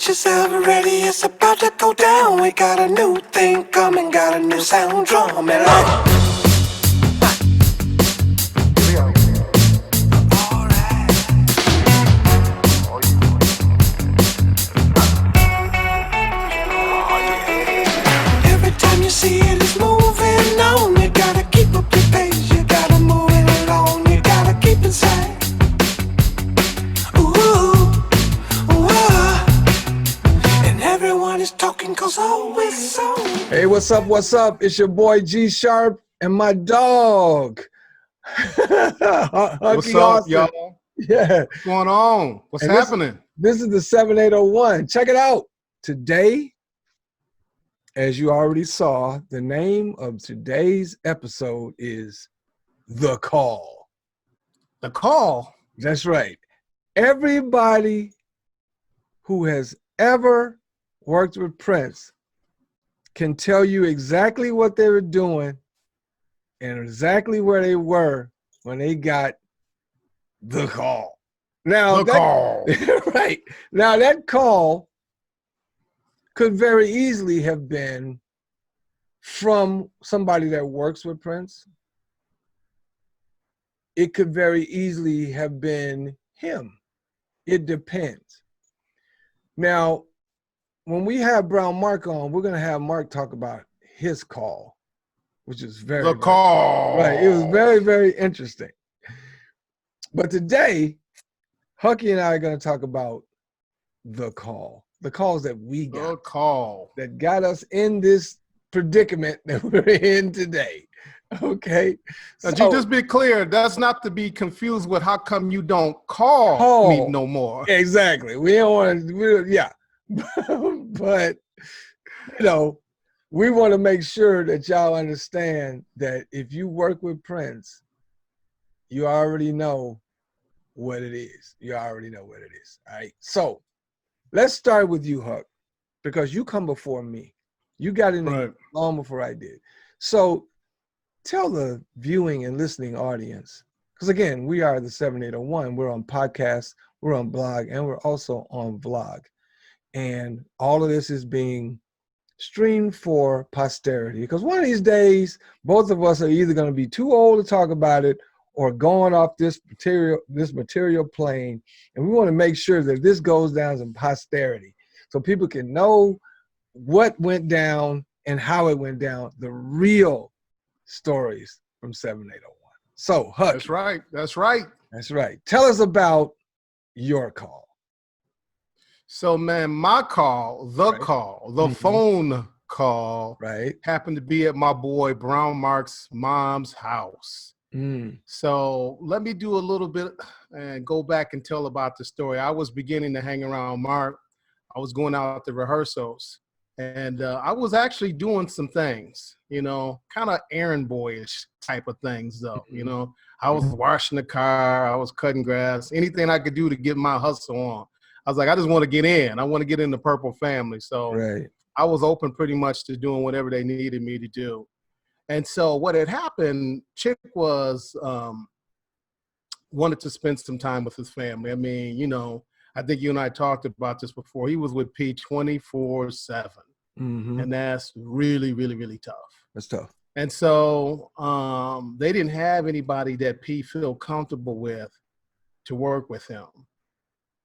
Get yourself ready, it's about to go down. We got a new thing coming, got a new sound, drum and like. Every time you see it, it's moving on. You gotta keep up your pace, you gotta move it along, you gotta keep inside. Ooh, ooh, and everyone is talking cause always so. Hey, what's up? What's up? It's your boy G Sharp and my dog. What's up, y'all? Yeah. What's going on? What's And happening? This is the 7801. Check it out. Today, as you already saw, the name of today's episode is The Call. The call. That's right. Everybody who has ever worked with Prince can tell you exactly what they were doing and exactly where they were when they got the call. Now, Call. right. Now, that call could very easily have been from somebody that works with Prince. It could very easily have been him. It depends. Now, when we have Brown Mark on, we're going to have Mark talk about his call, which is The call. right. It was very, very interesting. But today, Hucky and I are going to talk about the calls that we got. The call. That got us in this predicament that we're in today. Okay. Now, G, just be clear. That's not to be confused with how come you don't call me no more. Exactly. We don't want to, yeah. But, you know, we want to make sure that y'all understand that if you work with Prince, you already know what it is. You already know what it is. All right. So let's start with you, Huck, because you come before me. You got in there long before I did. So tell the viewing and listening audience, because again, we are the 7801. We're on podcast, we're on blog, and we're also on vlog. And all of this is being streamed for posterity, because one of these days, both of us are either going to be too old to talk about it or going off this material plane. And we want to make sure that this goes down in posterity so people can know what went down and how it went down, the real stories from 7801. So, Huck. That's right. That's right. That's right. Tell us about your call. So, man, my call, the phone call, happened to be at my boy Brown Mark's mom's house. So let me do a little bit and go back and tell about the story. I was beginning to hang around Mark. I was going out to rehearsals, and I was actually doing some things, you know, kind of errand boyish type of things, though. You know, I was washing the car, I was cutting grass, anything I could do to get my hustle on. I was like, I just want to get in. I want to get in the Purple family. So I was open pretty much to doing whatever they needed me to do. And so what had happened, Chick was wanted to spend some time with his family. I mean, you know, I think you and I talked about this before. He was with P 24/7. And that's really, really, really tough. That's tough. And so they didn't have anybody that P feel comfortable with to work with him.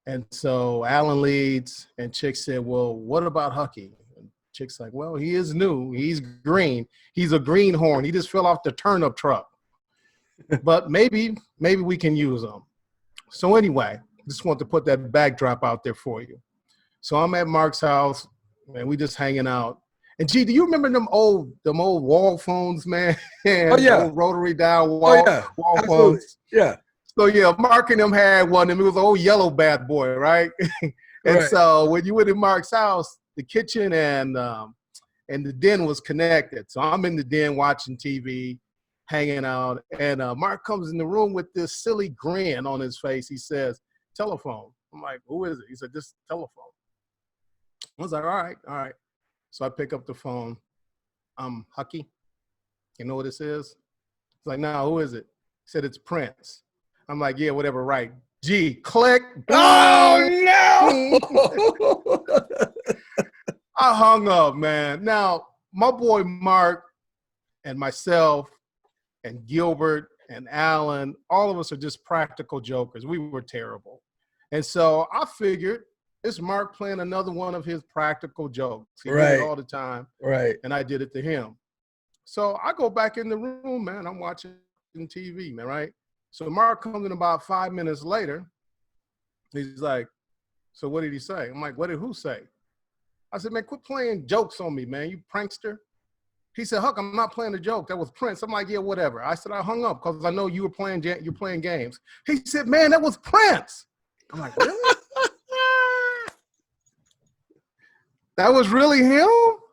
And so Alan leads, and Chick said, well, what about Hucky? And Chick's like, well, he is new. He's green. He's a greenhorn. He just fell off the turnip truck. But maybe we can use him. So anyway, just want to put that backdrop out there for you. So I'm at Mark's house, and we just hanging out. And G, do you remember them old wall phones, man? Oh yeah, old rotary dial wall phones. Yeah. So yeah, Mark and them had one, and it was an old yellow bad boy, right? And so when you went in Mark's house, the kitchen and the den was connected. So I'm in the den watching TV, hanging out, and Mark comes in the room with this silly grin on his face. He says, telephone. I'm like, who is it? He said, this telephone. I was like, all right. So I pick up the phone. Hucky, you know what this is? He's like, no, who is it? He said, it's Prince. I'm like, yeah, whatever, right. G, click. Oh no! I hung up, man. Now, my boy Mark and myself and Gilbert and Alan, all of us are just practical jokers. We were terrible. And so I figured it's Mark playing another one of his practical jokes. He did it all the time. Right. And I did it to him. So I go back in the room, man. I'm watching TV, man, right? So Mark comes in about 5 minutes later. He's like, so what did he say? I'm like, what did who say? I said, man, quit playing jokes on me, man, you prankster. He said, Huck, I'm not playing a joke. That was Prince. I'm like, yeah, whatever. I said, I hung up because I know you're playing games. He said, man, that was Prince. I'm like, really? That was really him?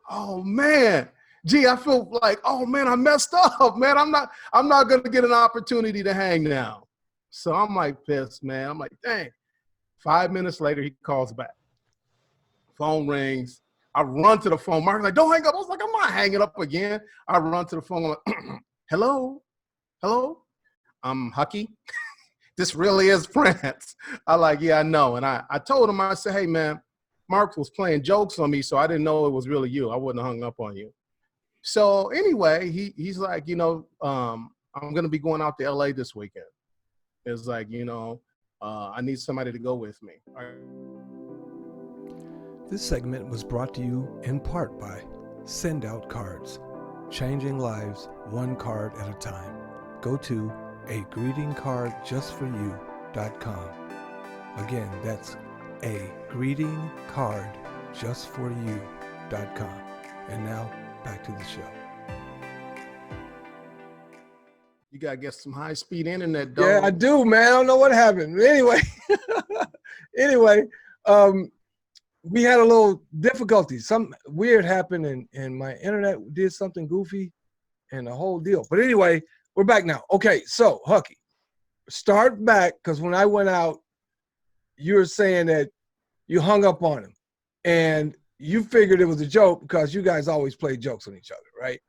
Oh, man. Gee, I feel like, oh, man, I messed up, man. I'm not going to get an opportunity to hang now. So I'm like pissed, man. I'm like, dang. 5 minutes later, he calls back. Phone rings. I run to the phone. Mark's like, don't hang up. I was like, I'm not hanging up again. I run to the phone. I'm like, hello? Hello? I'm Hucky. This really is Prince. I like, yeah, I know. And I told him, I said, hey, man, Mark was playing jokes on me, so I didn't know it was really you. I wouldn't have hung up on you. So anyway, he's like, you know, I'm going to be going out to LA this weekend. It's like, you know, I need somebody to go with me. All right. This segment was brought to you in part by Send Out Cards, changing lives one card at a time. Go to agreetingcardjustforyou.com. Again, that's agreetingcardjustforyou.com. And now back to the show. You gotta get some high-speed internet, dog. Yeah, I do, man. I don't know what happened. Anyway, we had a little difficulty. Some weird happened, and my internet did something goofy, and the whole deal. But anyway, we're back now. Okay, so Hucky, start back, because when I went out, you were saying that you hung up on him, and you figured it was a joke because you guys always play jokes on each other, right?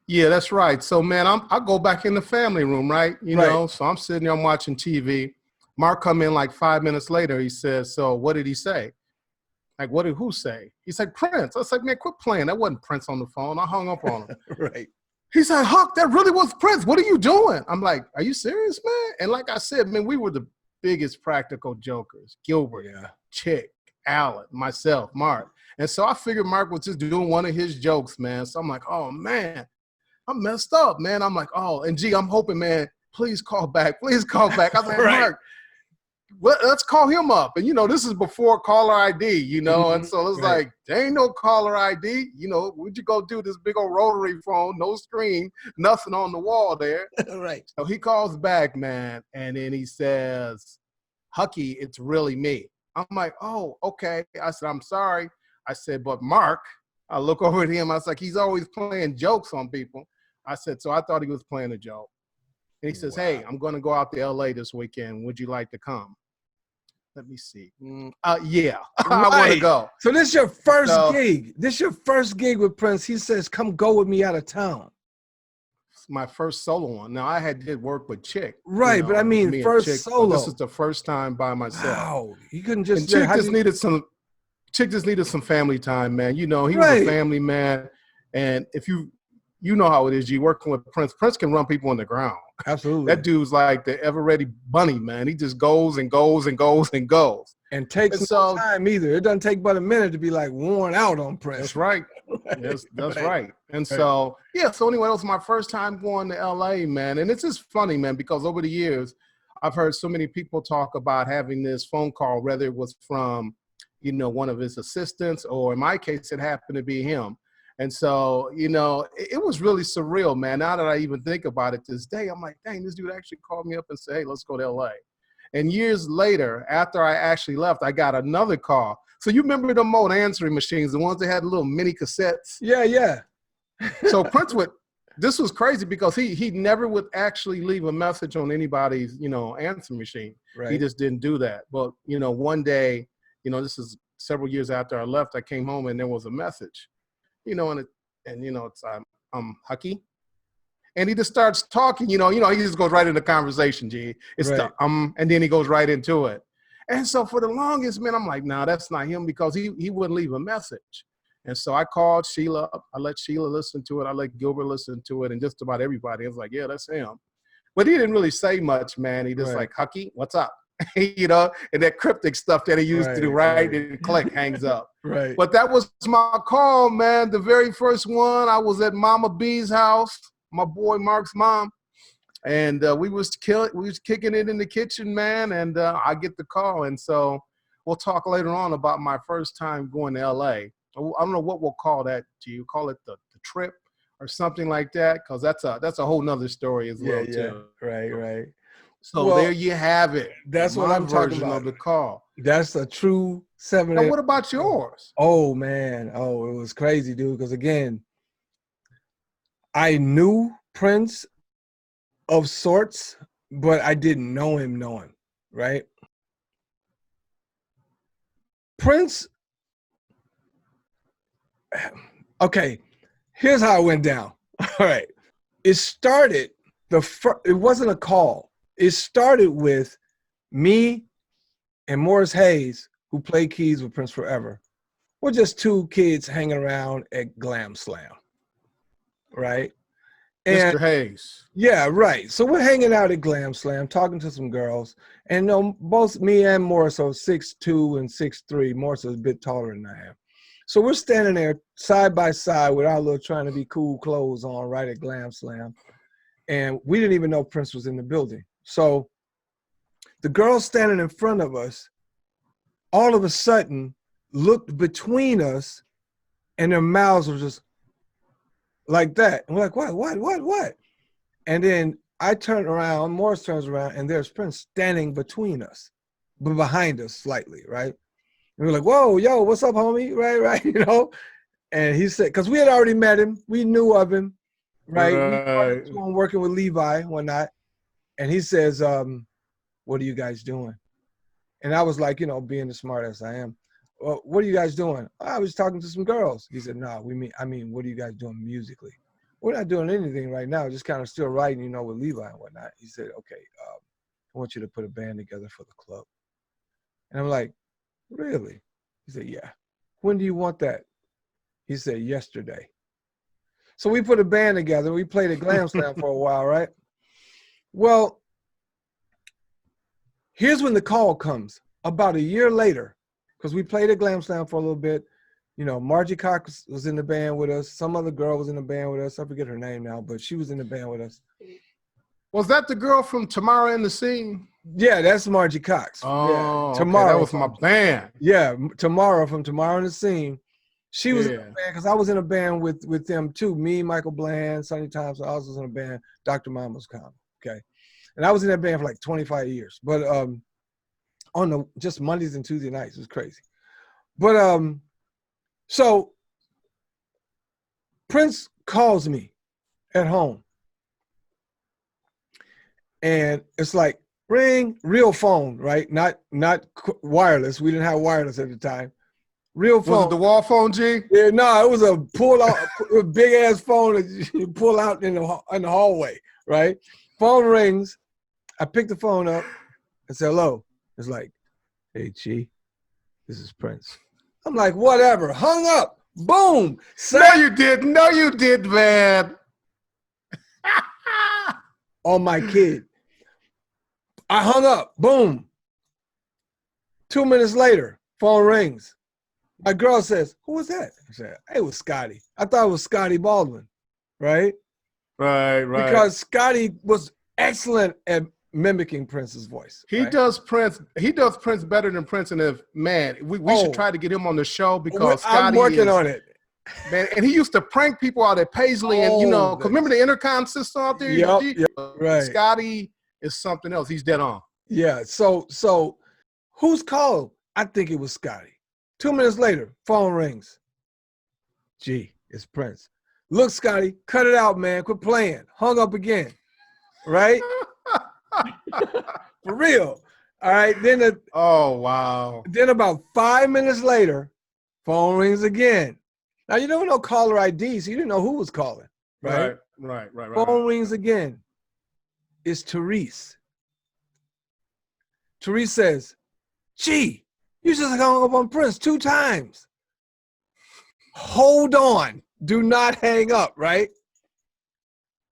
Yeah, that's right. So, man, I go back in the family room, right? You know, so I'm sitting there, I'm watching TV. Mark come in like 5 minutes later. He says, so what did he say? Like, what did who say? He said, Prince. I was like, man, quit playing. That wasn't Prince on the phone. I hung up on him. Right. He said, Huck, that really was Prince. What are you doing? I'm like, are you serious, man? And like I said, man, we were the biggest practical jokers. Gilbert, Chick, Alan, myself, Mark. And so I figured Mark was just doing one of his jokes, man. So I'm like, oh, man, I'm messed up, man. I'm like, oh, and gee, I'm hoping, man, please call back. Please call back. I was like, Mark, well, let's call him up. And, you know, this is before caller ID, you know, and so it's like, there ain't no caller ID. You know, what'd you go do this big old rotary phone, no screen, nothing on the wall there. Right. So he calls back, man, and then he says, Hucky, it's really me. I'm like, oh, okay. I said, I'm sorry. I said, but Mark, I look over at him. I was like, he's always playing jokes on people. I said, so I thought he was playing a joke. And he says, hey, I'm going to go out to LA this weekend. Would you like to come? Let me see. Yeah, I want to go. So this is your first gig. This is your first gig with Prince. He says, come go with me out of town. It's my first solo one. Now, I did work with Chick. Right, you know, but I mean first solo. This is the first time by myself. Wow, you couldn't just. And Chick just needed some family time, man. You know, he was a family man. And if you know how it is, you working with Prince. Prince can run people on the ground. Absolutely. That dude's like the ever-ready bunny, man. He just goes and goes and goes and goes. And takes no time either. It doesn't take but a minute to be like worn out on Prince. That's right. Yes, that's right. And so, yeah, so anyway, that was my first time going to LA, man. And it's just funny, man, because over the years, I've heard so many people talk about having this phone call, whether it was from, you know, one of his assistants, or in my case, it happened to be him. And so, you know, it was really surreal, man. Now that I even think about it this day, I'm like, dang, this dude actually called me up and said, hey, let's go to LA. And years later, after I actually left, I got another call. So you remember the old answering machines, the ones that had little mini cassettes? Yeah, yeah. So Prince this was crazy because he never would actually leave a message on anybody's, you know, answering machine. Right. He just didn't do that. But, you know, one day, you know, this is several years after I left, I came home and there was a message. You know, and you know, it's I'm Hucky, And he just starts talking, he just goes right into conversation, G. It's right. And then he goes right into it. And so for the longest, man, I'm like, no, that's not him, because he wouldn't leave a message. And so I called Sheila. I let Sheila listen to it. I let Gilbert listen to it, and just about everybody. I was like, yeah, that's him. But he didn't really say much, man. He just like, Hucky, what's up? And that cryptic stuff that he used to do, right? And click, hangs up. Right. But that was my call, man. The very first one, I was at Mama B's house, my boy Mark's mom. And we was kicking it in the kitchen, man. And I get the call. And so we'll talk later on about my first time going to LA. I don't know what we'll call that. Do you call it the trip or something like that? Because that's a whole nother story as well, too. Right. So there you have it. That's what I'm talking about. Of the call. That's a true 7. Now, what about yours? Oh, man. Oh, it was crazy, dude. Because again, I knew Prince of sorts, but I didn't know him, right? Prince. Okay, here's how it went down. All right, it started it wasn't a call. It started with me and Morris Hayes, who played keys with Prince forever. We're just two kids hanging around at Glam Slam, right? And, Mr. Hayes. Yeah, right. So we're hanging out at Glam Slam, talking to some girls, and both me and Morris are 6'2" and 6'3". Morris is a bit taller than I am. So we're standing there side by side with our little trying to be cool clothes on, right at Glam Slam. And we didn't even know Prince was in the building. So the girls standing in front of us, all of a sudden, looked between us, and their mouths were just like that. And we're like, what? And then I turn around, Morris turns around, and there's Prince standing between us, but behind us slightly, right? And we're like, whoa, yo, what's up, homie? Right, And he said, because we had already met him, we knew of him, right? We were working with Levi, whatnot. And he says, what are you guys doing? And I was like, being the smart ass I am, well, what are you guys doing? I was talking to some girls. He said, no, I mean, what are you guys doing musically? We're not doing anything right now, just kind of still writing, with Levi and whatnot. He said, okay, I want you to put a band together for the club. And I'm like, really? He said, yeah. When do you want that? He said, yesterday. So we put a band together. We played at Glam Slam for a while, right? Well, here's when the call comes. About a year later, because we played at Glam Slam for a little bit. Margie Cox was in the band with us. Some other girl was in the band with us. I forget her name now, but she was in the band with us. Was that the girl from Tamara and the Scene? Yeah, that's Margie Cox. Oh, yeah. Tamara, that was my band. Yeah, Tamara from Tamara and the Scene. She was in the band because I was in a band with them too. Me, Michael Bland, Sonny Thompson. I was in a band, Dr. Mama's Common. Okay, and I was in that band for like 25 years. But on just Mondays and Tuesday nights, it was crazy. But so Prince calls me at home, and it's like ring, real phone, right? Not wireless. We didn't have wireless at the time. Real phone. Was it the wall phone, G? Yeah, no, it was a pull out, a big ass phone that you pull out in the hallway, right? Phone rings. I pick the phone up and say hello. It's like, hey, G, this is Prince. I'm like, whatever. Hung up. Boom. No, you didn't. No, you did, man. On my kid. I hung up. Boom. 2 minutes later, phone rings. My girl says, who was that? I said, hey, it was Scotty. I thought it was Scotty Baldwin, right? Right. Because Scotty was excellent at mimicking Prince's voice. He does Prince better than Prince. And we should try to get him on the show because Scotty I'm working on it. Man, and he used to prank people out at Paisley and, because remember the intercom system out there? Yep, right. Scotty is something else. He's dead on. Yeah, so who's called? I think it was Scotty. 2 minutes later, phone rings. Gee, it's Prince. Look, Scotty, cut it out, man. Quit playing. Hung up again. Right? For real. All right. Oh, wow. Then about 5 minutes later, phone rings again. Now, you don't know caller ID, so you didn't know who was calling. Right. Right. Phone rings again. It's Therese. Therese says, gee, you just hung up on Prince 2 times. Hold on. Do not hang up, right?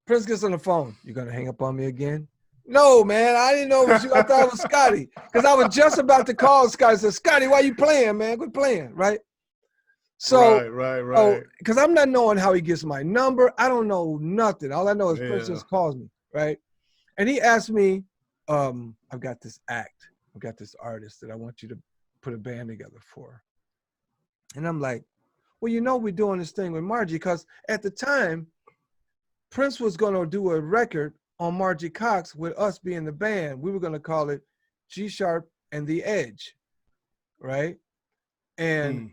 Prince gets on the phone. You gonna hang up on me again? No, man, I didn't know it was you. I thought it was Scotty. Because I was just about to call Scotty. I said, Scotty, why you playing, man? Quit playing, right? So, right. Because I'm not knowing how he gets my number. I don't know nothing. All I know is Prince just calls me, right? And he asked me, I've got this act. I've got this artist that I want you to put a band together for. And I'm like, well, you know, we're doing this thing with Margie, because at the time, Prince was going to do a record on Margie Cox with us being the band. We were going to call it G Sharp and the Edge, right? And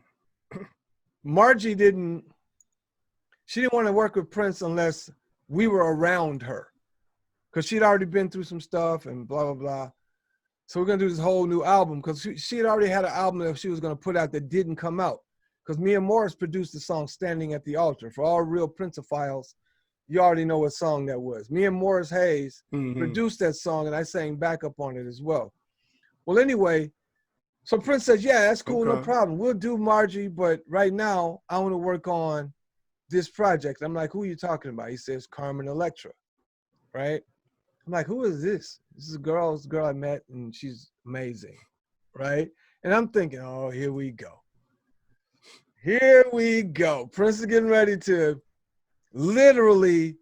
Margie didn't want to work with Prince unless we were around her, because she'd already been through some stuff and blah, blah, blah. So we're going to do this whole new album, because she had already had an album that she was going to put out that didn't come out, because Mia Morris produced the song Standing at the Altar. For all real Princeophiles, you already know what song that was. Mia Morris Hayes produced that song, and I sang backup on it as well. Well, anyway, so Prince says, yeah, that's cool, no problem. We'll do Margie, but right now I want to work on this project. I'm like, who are you talking about? He says, Carmen Electra, right? I'm like, who is this? This is a girl I met, and she's amazing, right? And I'm thinking, oh, here we go. Here we go. Prince is getting ready to literally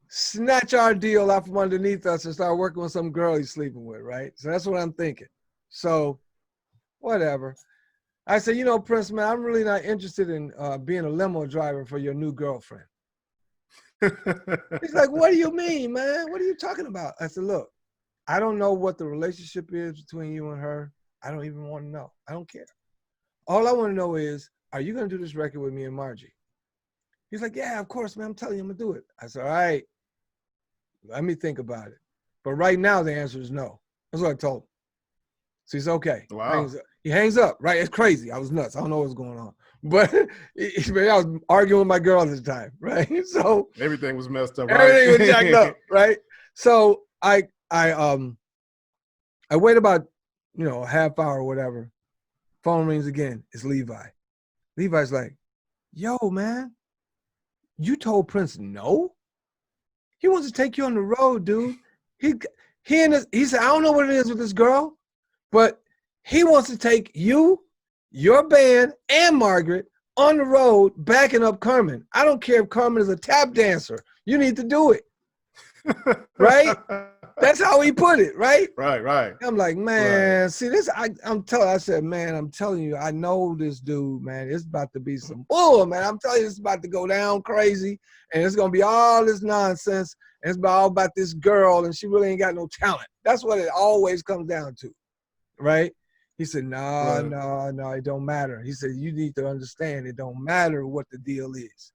snatch our deal out from underneath us and start working with some girl he's sleeping with, right? So that's what I'm thinking. So whatever. I said, you know, Prince, man, I'm really not interested in being a limo driver for your new girlfriend. He's like, what do you mean, man? What are you talking about? I said, look, I don't know what the relationship is between you and her. I don't even want to know. I don't care. All I want to know is, are you going to do this record with me and Margie? He's like, yeah, of course, man. I'm telling you, I'm going to do it. I said, all right, let me think about it. But right now, the answer is no. That's what I told him. So he's okay. Wow. He hangs up, right? It's crazy. I was nuts. I don't know what's going on. But I was arguing with my girl at the time, right? So everything was messed up, right? Everything was jacked up, right? So I wait about, a half hour or whatever. Phone rings again. It's Levi. Levi's like, yo, man, you told Prince no? He wants to take you on the road, dude. He said, I don't know what it is with this girl, but he wants to take you, your band, and Margaret on the road backing up Carmen. I don't care if Carmen is a tap dancer. You need to do it. Right? That's how he put it, right? Right. I'm like, man, see this, I said, man, I'm telling you, I know this dude, man. It's about to be some bull, man. I'm telling you, it's about to go down crazy, and it's going to be all this nonsense, and it's all about this girl, and she really ain't got no talent. That's what it always comes down to, right? He said, no, it don't matter. He said, you need to understand, it don't matter what the deal is.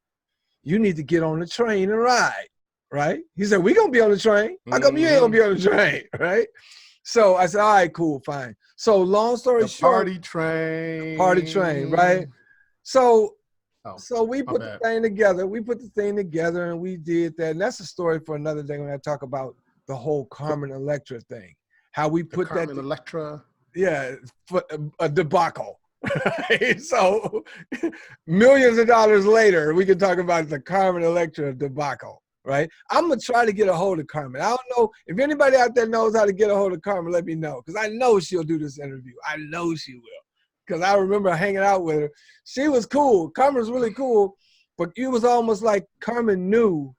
You need to get on the train and ride, right? He said, we gonna be on the train. How come you ain't gonna be on the train, right? So I said, all right, cool, fine. So long story short. Party train, right? So we put the thing together. We put the thing together and we did that. And that's a story for another day when I talk about the whole Carmen Electra thing. How we put Carmen Electra. Yeah, for a debacle. Right? So millions of dollars later, we can talk about the Carmen Electra debacle, right? I'm going to try to get a hold of Carmen. I don't know if anybody out there knows how to get a hold of Carmen, let me know, because I know she'll do this interview. I know she will, because I remember hanging out with her. She was cool. Carmen was really cool, but it was almost like Carmen knew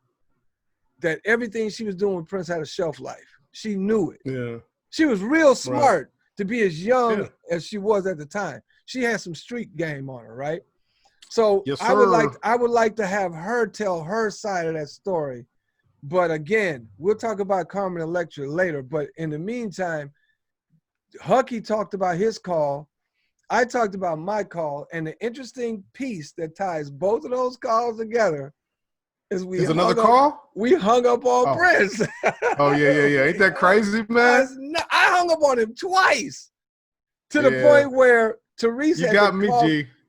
that everything she was doing with Prince had a shelf life. She knew it. Yeah. She was real smart to be as young as she was at the time. She had some street game on her, right? So I would like to have her tell her side of that story. But again, we'll talk about Carmen Electra later. But in the meantime, Hucky talked about his call. I talked about my call. And the interesting piece that ties both of those calls together is we hung up on Prince. Oh, yeah. Ain't that crazy, man? I hung up on him twice to the point where Therese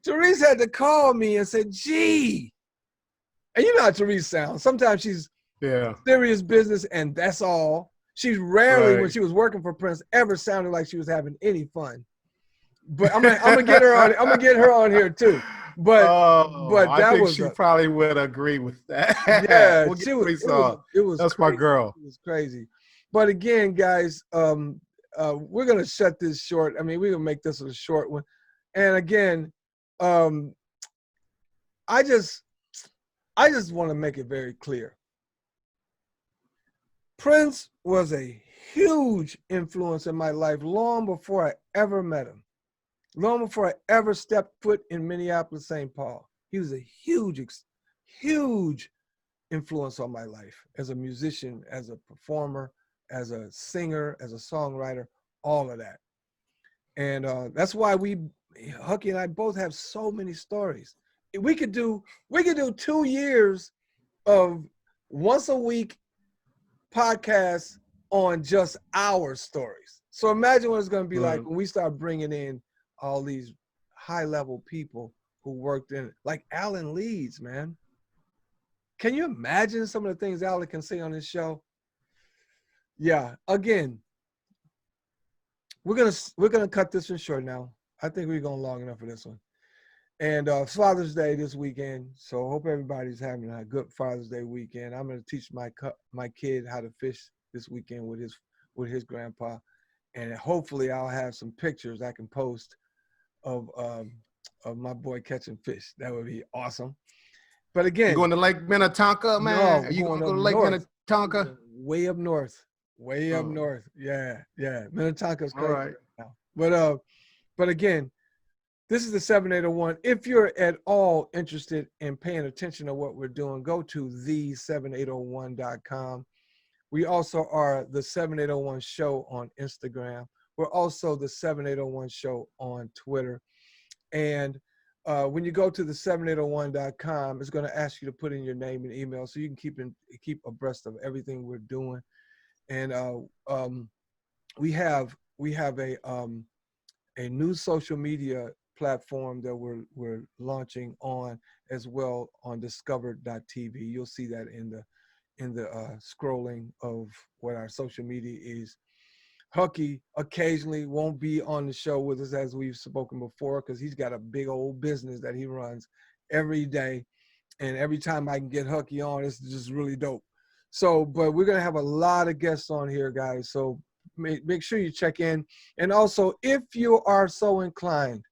Therese had to call me and say, gee. And you know how Therese sounds. Sometimes she's Yeah. Serious business, and that's all. She rarely, when she was working for Prince, ever sounded like she was having any fun. But I'm gonna get her on. I'm gonna get her on here too. But I think she probably would agree with that. Yeah, we'll it was that's crazy. my girl. It was crazy. But again, guys, we're gonna shut this short. I mean, we're gonna make this a short one. And again, I just want to make it very clear. Prince was a huge influence in my life long before I ever met him. Long before I ever stepped foot in Minneapolis, St. Paul. He was a huge influence on my life as a musician, as a performer, as a singer, as a songwriter, all of that. And that's why Hucky and I both have so many stories. We could do 2 years of once a week podcasts on just our stories. So imagine what it's going to be like when we start bringing in all these high-level people who worked in it, like Alan Leeds, man. Can you imagine some of the things Alan can say on this show? Yeah, again, we're gonna cut this one short now. I think we're going long enough for this one. And it's Father's Day this weekend, so I hope everybody's having a good Father's Day weekend. I'm gonna teach my kid how to fish this weekend with his grandpa, and hopefully I'll have some pictures I can post of my boy catching fish. That would be awesome. But again, you going to Lake Minnetonka, man? No, are you going to go to Lake Minnetonka? Way up north. Up north. Yeah. Minnetonka's crazy right now. But again, this is the 7801. If you're at all interested in paying attention to what we're doing, go to the7801.com. We also are the 7801 Show on Instagram. We're also the 7801 Show on Twitter. And when you go to the 7801.com, it's going to ask you to put in your name and email so you can keep abreast of everything we're doing. And we have a new social media platform that we're launching on as well on discover.tv. You'll see that in the scrolling of what our social media is. Hucky occasionally won't be on the show with us, as we've spoken before, because he's got a big old business that he runs every day. And every time I can get Hucky on, it's just really dope. So, but we're going to have a lot of guests on here, guys. So make sure you check in. And also, if you are so inclined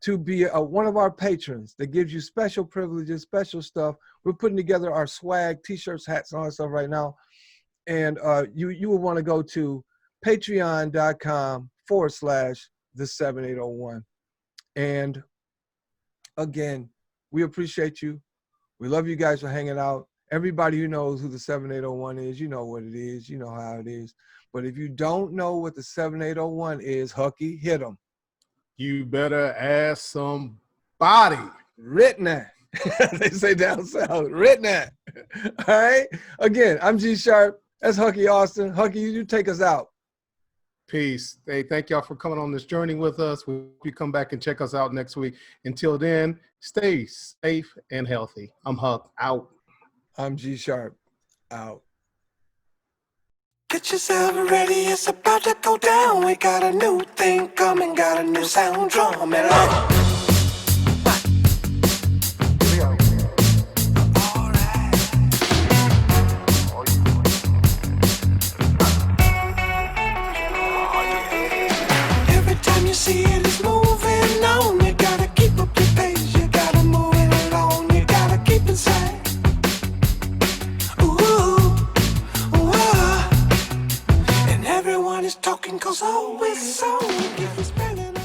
to be one of our patrons that gives you special privileges, special stuff, we're putting together our swag, t-shirts, hats, and all that stuff right now. And you will want to go to patreon.com/the7801. And again, we appreciate you. We love you guys for hanging out. Everybody who knows who the 7801 is, you know what it is. You know how it is. But if you don't know what the 7801 is, Hucky, hit them. You better ask somebody. Written that. They say down south. Written that. All right? Again, I'm G Sharp. That's Hucky Austin. Hucky, you take us out. Peace. Hey, thank y'all for coming on this journey with us. We hope you come back and check us out next week. Until then, stay safe and healthy. I'm Huck, out. I'm G Sharp, out. Get yourself ready, it's about to go down. We got a new thing coming, got a new sound drum and light. You see it is moving on. You gotta keep up your pace. You gotta move it along. You gotta keep inside. Ooh, ooh. And everyone is talking 'cause always so. Give us spelling.